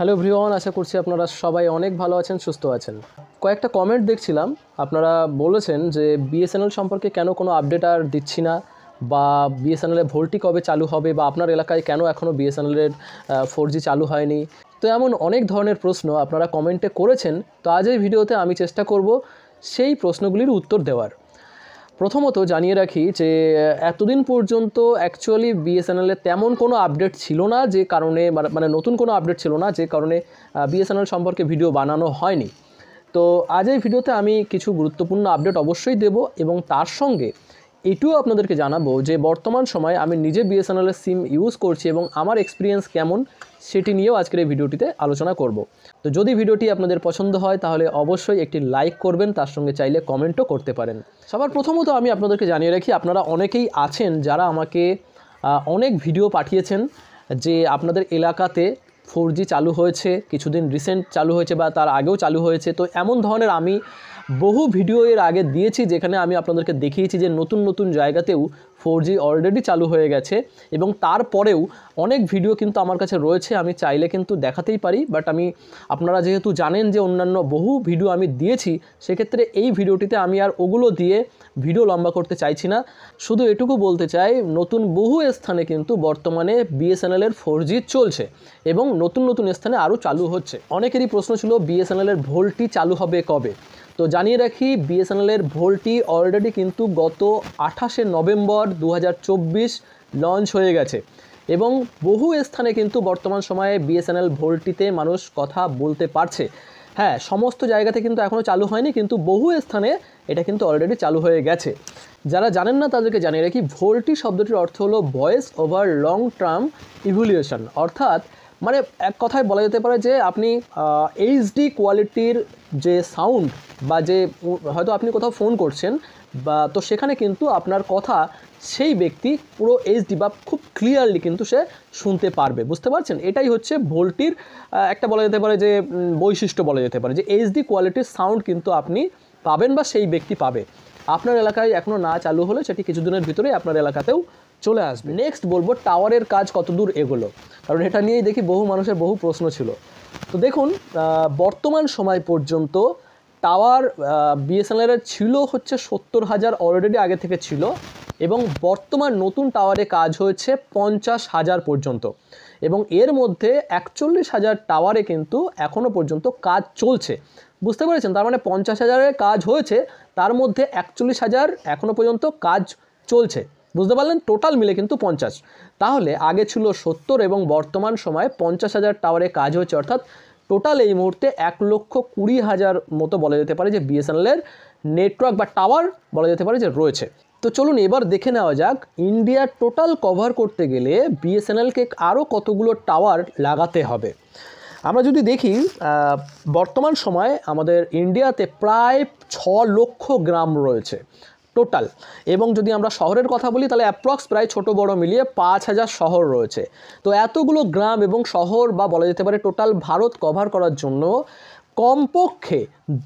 Hello everyone, আশা করছি আপনারা সবাই অনেক ভালো আছেন, সুস্থ আছেন। কয়েকটা কমেন্ট দেখছিলাম, আপনারা বলেছেন যে বিএসএনএল সম্পর্কে কেন কোনো আপডেট আর দিচ্ছি না, বা বিএসএনএলের ভোল্টি কবে চালু হবে, বা আপনার এলাকায় কেন এখনও বিএসএনএলের 4G চালু হয়নি। তো এমন অনেক ধরনের প্রশ্ন আপনারা কমেন্টে করেছেন। তো আজ এই ভিডিওতে আমি চেষ্টা করব সেই প্রশ্নগুলির উত্তর দেওয়ার। প্রথমত জানিয়ে রাখি যে এতদিন পর্যন্ত অ্যাকচুয়ালি বিএসএনএলের তেমন কোনো আপডেট ছিল না, যে কারণে মানে নতুন কোনো আপডেট ছিল না, যে কারণে বিএসএনএল সম্পর্কে ভিডিও বানানো হয়নি। তো আজ এই ভিডিওতে আমি কিছু গুরুত্বপূর্ণ আপডেট অবশ্যই দেব, এবং তার সঙ্গে এটিও আপনাদেরকে জানাবো যে বর্তমান সময়ে আমি নিজে বিএসএনএলের সিম ইউজ করছি এবং আমার এক্সপিরিয়েন্স কেমন সেটি নিয়েও আজকের এই ভিডিওটিতে আলোচনা করব। তো যদি ভিডিওটি আপনাদের পছন্দ হয় তাহলে অবশ্যই একটি লাইক করবেন, তার সঙ্গে চাইলে কমেন্টও করতে পারেন। সবার প্রথমত আমি আপনাদেরকে জানিয়ে রাখি, আপনারা অনেকেই আছেন যারা আমাকে অনেক ভিডিও পাঠিয়েছেন যে আপনাদের এলাকাতে 4G চালু হয়েছে, কিছুদিন রিসেন্ট চালু হয়েছে বা তার আগেও চালু হয়েছে। তো এমন ধরনের আমি বহু ভিডিও এর আগে দিয়েছি, যেখানে আমি আপনাদেরকে দেখিয়েছি যে নতুন নতুন জায়গাতেও 4G অলরেডি চালু হয়ে গেছে, এবং তারপরেও অনেক ভিডিও কিন্তু আমার কাছে রয়েছে, আমি চাইলে কিন্তু দেখাতেই পারি। বাট আপনারা যেহেতু জানেন যে অন্যান্য বহু ভিডিও আমি দিয়েছি, সেক্ষেত্রে এই ভিডিওটিতে আমি আর ওগুলো দিয়ে ভিডিও লম্বা করতে চাইছি না। শুধু এটুকু বলতে চাই, নতুন বহু স্থানে কিন্তু বর্তমানে বিএসএনএলের 4G চলছে, এবং নতুন নতুন স্থানে আরও চালু হচ্ছে। অনেকেরই প্রশ্ন ছিল বিএসএনএলের ভোল্টি চালু হবে কবে। তো জানিয়ে রাখি, বিএসএনএলের ভোল্টি অলরেডি কিন্তু গত 28শে নভেম্বর 2024 লঞ্চ হয়ে গেছে, এবং বহু স্থানে কিন্তু বর্তমান সময়ে বিএসএনএল ভোল্টিতে মানুষ কথা বলতে পারছে। হ্যাঁ, সমস্ত জায়গাতে কিন্তু এখনও চালু হয়নি, কিন্তু বহু স্থানে এটা কিন্তু অলরেডি চালু হয়ে গেছে। যারা জানেন না তাদেরকে জানিয়ে রাখি, ভোল্টি শব্দটির অর্থ হলো voice over long term evaluation, অর্থাৎ মানে এক কথায় বলা যেতে পারে যে আপনি এইচডি কোয়ালিটির যে সাউন্ড, বা যে হয়তো আপনি কোথাও ফোন করছেন বা তো সেখানে কিন্তু আপনার কথা সেই ব্যক্তি পুরো এইচডি বা খুব ক্লিয়ারলি কিন্তু সে শুনতে পারবে। বুঝতে পারছেন? এটাই হচ্ছে ভোল্টির একটা বলা যেতে পারে যে বৈশিষ্ট্য বলা যেতে পারে, যে এইচডি কোয়ালিটির সাউন্ড কিন্তু আপনি পাবেন বা সেই ব্যক্তি পাবে। আপনার এলাকায় এখনও না চালু হলে সেটি কিছুদিনের ভিতরেই আপনার এলাকাতেও চলে আসবে। নেক্সট বলবো টাওয়ারের কাজ কতদূর এগোলো, কারণ এটা নিয়েই দেখি বহু মানুষের বহু প্রশ্ন ছিল। তো দেখুন, বর্তমান সময় পর্যন্ত টাওয়ার বিএসএনএলের ছিল হচ্ছে 70,000 অলরেডি আগে থেকে ছিল, এবং বর্তমান নতুন টাওয়ারে কাজ হয়েছে 50,000 পর্যন্ত, এবং এর মধ্যে 41,000 টাওয়ারে কিন্তু এখনও পর্যন্ত কাজ চলছে। বুঝতে পেরেছেন? তার মানে 50,000-এর কাজ হয়েছে, তার মধ্যে 41,000 এখনও পর্যন্ত কাজ চলছে। বুঝতে পারলেন? টোটাল মিলে কিন্তু 50। তাহলে আগে ছিল 70, এবং বর্তমান সময়ে 50,000 টাওয়ারে কাজ হচ্ছে, অর্থাৎ টোটাল এই মুহূর্তে 1,20,000 মতো বলা যেতে পারে যে বিএসএনএলের নেটওয়ার্ক বা টাওয়ার বলা যেতে পারে যে রয়েছে। তো চলুন এবার দেখে নেওয়া যাক, ইন্ডিয়ার টোটাল কভার করতে গেলে বিএসএনএলকে আরও কতগুলো টাওয়ার লাগাতে হবে। আমরা যদি দেখি, বর্তমান সময়ে আমাদের ইন্ডিয়াতে প্রায় 6 লক্ষ গ্রাম রয়েছে টোটাল, এবং যদি আমরা শহরের কথা বলি তাহলে অ্যাপ্রক্স প্রায় ছোট বড় মিলিয়ে 5,000 শহর রয়েছে। তো এতগুলো গ্রাম এবং শহর বা বলা যেতে পারে টোটাল ভারত কভার করার জন্য কমপক্ষে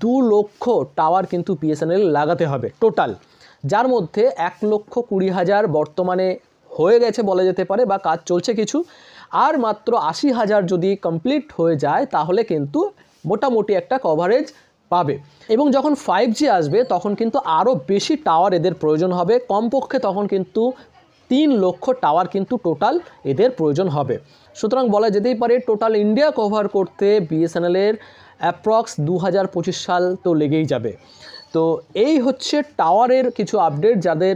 2 লক্ষ টাওয়ার কিন্তু বিএসএনএল লাগাতে হবে টোটাল, যার মধ্যে 1,20,000 বর্তমানে হয়ে গেছে বলা যেতে পারে, বা কাজ চলছে কিছু, আর মাত্র 80,000 যদি কমপ্লিট হয়ে যায় তাহলে কিন্তু মোটামুটি একটা কভারেজ পাবে। এবং যখন 5G আসবে তখন কিন্তু আরও বেশি টাওয়ার এদের প্রয়োজন হবে, কমপক্ষে তখন কিন্তু 3 লক্ষ টাওয়ার কিন্তু টোটাল এদের প্রয়োজন হবে। সুতরাং বলা যেতেই পারে টোটাল ইন্ডিয়া কভার করতে বিএসএনএলের অ্যাপ্রক্স 2025 সাল তো লেগেই যাবে। তো এই হচ্ছে টাওয়ারের কিছু আপডেট। যাদের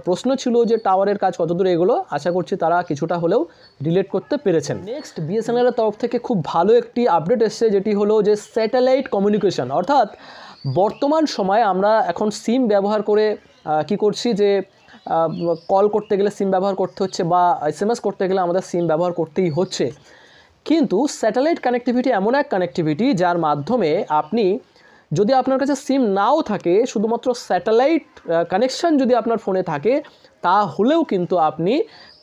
প্রশ্ন ছিল যে টাওয়ারের কাজ কতদূর এগুলো, আশা করছি তারা কিছুটা হলেও রিলেট করতে পেরেছেন। নেক্সট, বিএসএনএলের তরফ থেকে খুব ভালো একটি আপডেট এসছে, যেটি হলো যে স্যাটেলাইট কমিউনিকেশন, অর্থাৎ বর্তমান সময়ে আমরা এখন সিম ব্যবহার করে কি করছি, যে কল করতে গেলে সিম ব্যবহার করতে হচ্ছে, বা এসএমএস করতে গেলে আমাদের সিম ব্যবহার করতেই হচ্ছে। কিন্তু স্যাটেলাইট কানেক্টিভিটি এমন এক কানেক্টিভিটি যার মাধ্যমে আপনি, যদি আপনার কাছে সিম নাও থাকে, শুধুমাত্র স্যাটেলাইট কানেকশান যদি আপনার ফোনে থাকে, তাহলেও কিন্তু আপনি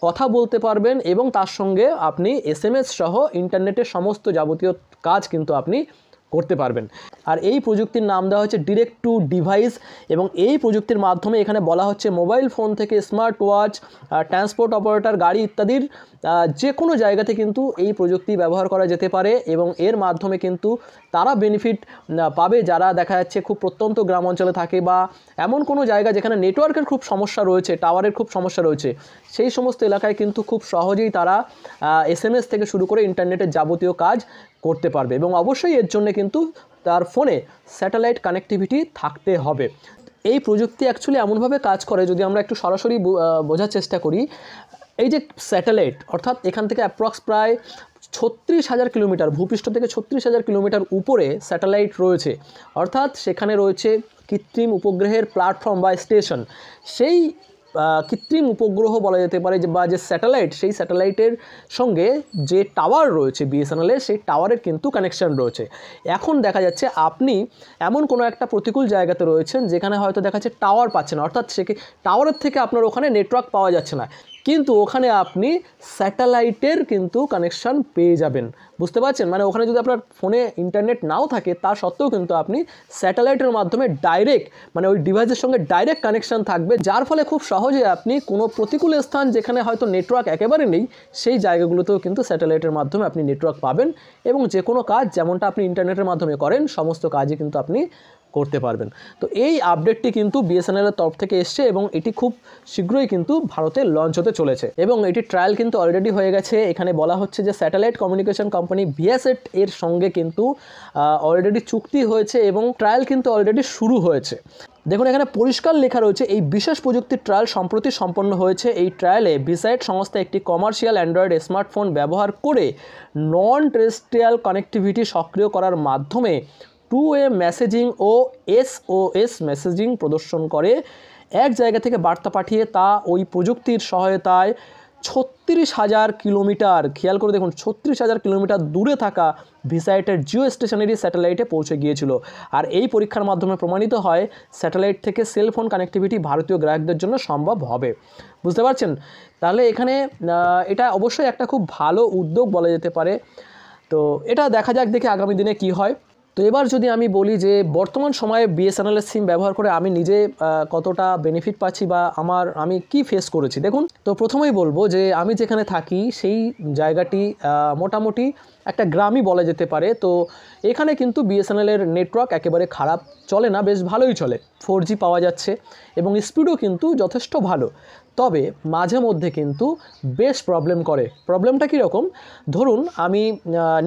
কথা বলতে পারবেন, এবং তার সঙ্গে আপনি এসএমএস সহ ইন্টারনেটের সমস্ত যাবতীয় কাজ কিন্তু আপনি করতে পারবেন। আর এই প্রযুক্তির নাম দেওয়া হচ্ছে ডিরেক্ট টু ডিভাইস, এবং এই প্রযুক্তির মাধ্যমে এখানে বলা হচ্ছে মোবাইল ফোন থেকে স্মার্ট ওয়াচ, ট্রান্সপোর্ট অপারেটর, গাড়ি ইত্যাদির যে কোনো জায়গাতে কিন্তু এই প্রযুক্তি ব্যবহার করা যেতে পারে, এবং এর মাধ্যমে কিন্তু তারা বেনিফিট পাবে যারা দেখা যাচ্ছে খুব প্রত্যন্ত গ্রাম অঞ্চলে থাকে বা এমন কোনো জায়গা যেখানে নেটওয়ার্কের খুব সমস্যা রয়েছে, টাওয়ারের খুব সমস্যা রয়েছে, সেই সমস্ত এলাকায় কিন্তু খুব সহজেই তারা SMS থেকে শুরু করে ইন্টারনেটের যাবতীয় কাজ করতে পারবে। এবং অবশ্যই এর জন্য কিন্তু তার ফোনে স্যাটেলাইট কানেক্টিভিটি থাকতে হবে। এই প্রযুক্তি অ্যাকচুয়ালি এমনভাবে কাজ করে, যদি আমরা একটু সরাসরি বোঝার চেষ্টা করি, এই যে স্যাটেলাইট, অর্থাৎ এখান থেকে অ্যাপ্রক্স প্রায় 36,000 কিলোমিটার, ভূপৃষ্ঠ থেকে 36,000 কিলোমিটার উপরে স্যাটেলাইট রয়েছে, অর্থাৎ সেখানে রয়েছে কৃত্রিম উপগ্রহের প্ল্যাটফর্ম বা স্টেশন। সেই কৃত্রিম উপগ্রহ বলা যেতে পারে বা যে স্যাটেলাইট, সেই স্যাটেলাইটের সঙ্গে যে টাওয়ার রয়েছে বিএসএনএলের, সেই টাওয়ারের কিন্তু কানেকশান রয়েছে। এখন দেখা যাচ্ছে আপনি এমন কোনো একটা প্রতিকূল জায়গাতে রয়েছেন যেখানে হয়তো দেখা যাচ্ছে টাওয়ার পাচ্ছেন, অর্থাৎ টাওয়ারের থেকে আপনার ওখানে নেটওয়ার্ক পাওয়া যাচ্ছে না, কিন্তু ওখানে আপনি স্যাটেলাইটের কিন্তু কানেকশান পেয়ে যাবেন। বুঝতে পারছেন? মানে ওখানে যদি আপনার ফোনে ইন্টারনেট নাও থাকে তা সত্ত্বেও কিন্তু আপনি স্যাটেলাইটের মাধ্যমে ডাইরেক্ট, মানে ওই ডিভাইসের সঙ্গে ডাইরেক্ট কানেকশান থাকবে, যার ফলে খুব সহজে আপনি কোনো প্রতিকূল স্থান যেখানে হয়তো নেটওয়ার্ক একেবারে নেই, সেই জায়গাগুলোতেও কিন্তু স্যাটেলাইটের মাধ্যমে আপনি নেটওয়ার্ক পাবেন, এবং যে কোনো কাজ যেমনটা আপনি ইন্টারনেটের মাধ্যমে করেন সমস্ত কাজই কিন্তু আপনি করতে পারবেন। তো এই আপডেটটি কিন্তু বিএসএনএলের তরফ থেকে এসছে, এবং এটি খুব শীঘ্রই কিন্তু ভারতে লঞ্চ হতে চলেছে, এবং এটি ট্রায়াল কিন্তু অলরেডি হয়ে গেছে। এখানে বলা হচ্ছে যে স্যাটেলাইট কমিউনিকেশন কোম্পানি ভিএসএট এর সঙ্গে কিন্তু অলরেডি চুক্তি হয়েছে, এবং ট্রায়াল কিন্তু অলরেডি শুরু হয়েছে। দেখুন এখানে পরিষ্কার লেখা রয়েছে, এই বিশেষ প্রযুক্তির ট্রায়াল সম্প্রতি সম্পন্ন হয়েছে। এই ট্রায়ালে ভিসাইট সংস্থা একটি কমার্শিয়াল অ্যান্ড্রয়েড স্মার্টফোন ব্যবহার করে নন টেরেস্ট্রিয়াল কানেক্টিভিটি সক্রিয় করার মাধ্যমে 2-way মেসেজিং ও SOS মেসেজিং প্রদর্শন করে। এক জায়গা থেকে বার্তা পাঠিয়ে তা ওই প্রযুক্তির সহায়তায় 36,000 কিলোমিটার, খেয়াল করে দেখুন 36,000 কিলোমিটার দূরে থাকা ভিসাইটের জিও স্টেশনারি স্যাটেলাইটে পৌঁছে গিয়েছিল। আর এই পরীক্ষার মাধ্যমে প্রমাণিত হয় স্যাটেলাইট থেকে সেলফোন কানেক্টিভিটি ভারতীয় গ্রাহকদের জন্য সম্ভব হবে। বুঝতে পারছেন? তাহলে এখানে এটা অবশ্যই একটা খুব ভালো উদ্যোগ বলা যেতে পারে। তো এটা দেখা যাক দেখি আগামী দিনে কি হয়। তো এবার যদি আমি বলি যে বর্তমান সময়ে বিএসএনএলের সিম ব্যবহার করে আমি নিজে কতটা বেনিফিট পাচ্ছি বা আমি কি ফেস করেছি, দেখুন। তো প্রথমেই বলবো যে আমি যেখানে থাকি সেই জায়গাটি মোটামুটি একটা গ্রামই বলা যেতে পারে। তো এখানে কিন্তু বিএসএনএলের নেটওয়ার্ক একেবারে খারাপ চলে না, বেশ ভালোই চলে, 4G পাওয়া যাচ্ছে এবং স্পিডও কিন্তু যথেষ্ট ভালো। তবে মাঝে মধ্যে কিন্তু বেশ প্রবলেম করে। প্রবলেমটা কীরকম, ধরুন আমি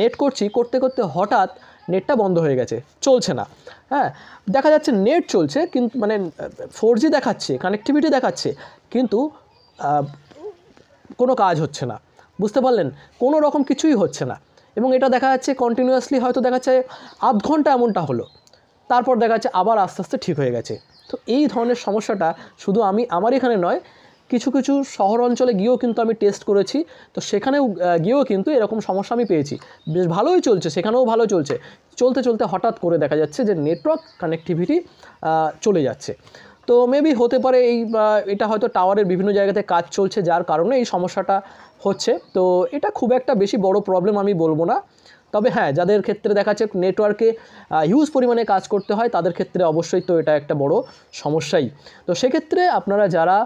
নেট করতে করতে হঠাৎ নেটটা বন্ধ হয়ে গেছে, চলছে না। হ্যাঁ, দেখা যাচ্ছে নেট চলছে কিন্তু মানে 4G দেখাচ্ছে, কানেক্টিভিটি দেখাচ্ছে, কিন্তু কোনো কাজ হচ্ছে না। বুঝতে পারলেন? কোনো রকম কিছুই হচ্ছে না, এবং এটা দেখা যাচ্ছে কন্টিনিউয়াসলি, হয়তো দেখা যাচ্ছে আধ ঘন্টা এমনটা হলো, তারপর দেখা যাচ্ছে আবার আস্তে আস্তে ঠিক হয়ে গেছে। তো এই ধরনের সমস্যাটা শুধু আমার এখানে নয়, কিছু কিছু শহর অঞ্চলে গিয়েও কিন্তু আমি টেস্ট করেছি। তো সেখানেও গিয়েও কিন্তু এরকম সমস্যা আমি পেয়েছি। বেশ ভালোই চলছে, সেখানেও ভালো চলছে, চলতে চলতে হঠাৎ করে দেখা যাচ্ছে যে নেটওয়ার্ক কানেক্টিভিটি চলে যাচ্ছে। তো মেবি হতে পারে এটা হয়তো টাওয়ারের বিভিন্ন জায়গাতে কাজ চলছে, যার কারণে এই সমস্যাটা হচ্ছে। তো এটা খুব একটা বেশি বড় প্রবলেম আমি বলবো না। তবে হ্যাঁ, যাদের ক্ষেত্রে দেখা যাচ্ছে নেটওয়ার্কে হিউজ পরিমাণে কাজ করতে হয়, তাদের ক্ষেত্রে অবশ্যই তো এটা একটা বড় সমস্যাই। তো সেক্ষেত্রে আপনারা যারা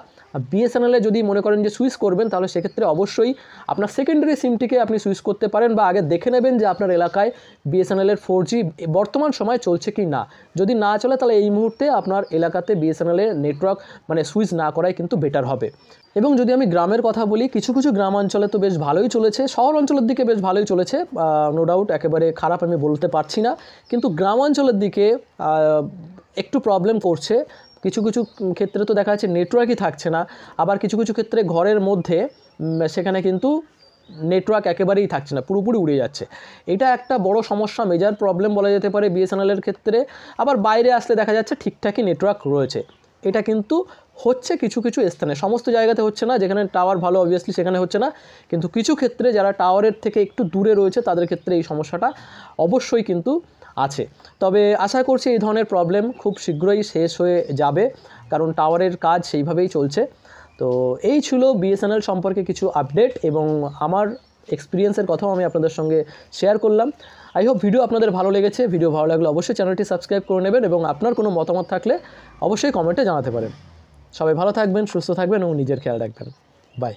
বিএসএনএলে যদি মনে করেন যে সুইচ করবেন, তাহলে সেক্ষেত্রে অবশ্যই আপনার সেকেন্ডারি সিমটিকে আপনি সুইচ করতে পারেন, বা আগে দেখে নেবেন যে আপনার এলাকায় বিএসএনএলের 4G বর্তমান সময় চলছে কি না। যদি না চলে তাহলে এই মুহূর্তে আপনার এলাকাতে বিএসএনএলের নেটওয়ার্ক মানে সুইচ না করাই কিন্তু বেটার হবে। এবং যদি আমি গ্রামের কথা বলি, কিছু কিছু গ্রাম অঞ্চলে তো বেশ ভালোই চলেছে, শহর অঞ্চলের দিকে বেশ ভালোই চলেছে, নো ডাউট, একেবারে খারাপ আমি বলতে পারছি না। কিন্তু গ্রাম অঞ্চলের দিকে একটু প্রবলেম করছে। কিছু কিছু ক্ষেত্রে তো দেখা যাচ্ছে নেটওয়ার্কই থাকছে না, আবার কিছু কিছু ক্ষেত্রে ঘরের মধ্যে সেখানে কিন্তু নেটওয়ার্ক একেবারেই থাকছে না, পুরোপুরি উড়ে যাচ্ছে। এটা একটা বড় সমস্যা, মেজর প্রবলেম বলা যেতে পারে বিএসএনএলের ক্ষেত্রে। আবার বাইরে আসলে দেখা যাচ্ছে ঠিকঠাকই নেটওয়ার্ক রয়েছে। এটা কিন্তু হচ্ছে কিছু কিছু স্থানে, সমস্ত জায়গাতে হচ্ছে না। যেখানে টাওয়ার ভালো অবভিয়াসলি সেখানে হচ্ছে না, কিন্তু কিছু ক্ষেত্রে যারা টাওয়ারের থেকে একটু দূরে রয়েছে তাদের ক্ষেত্রে এই সমস্যাটা অবশ্যই কিন্তু আছে। তবে আশা করছি এই ধরনের প্রবলেম খুব শীঘ্রই শেষ হয়ে যাবে, কারণ টাওয়ারের কাজ সেইভাবেই চলছে। তো এই ছিল বিএসএনএল সম্পর্কে কিছু আপডেট, এবং আমার এক্সপিরিয়েন্সের কথাও আমি আপনাদের সঙ্গে শেয়ার করলাম। আই হোপ ভিডিও আপনাদের ভালো লেগেছে। ভিডিও ভালো লাগলে অবশ্যই চ্যানেলটি সাবস্ক্রাইব করে নেবেন এবং আপনার কোনো মতামত থাকলে অবশ্যই কমেন্টে জানাতে পারেন। সবাই ভালো থাকবেন, সুস্থ থাকবেন এবং নিজের খেয়াল রাখবেন। বাই।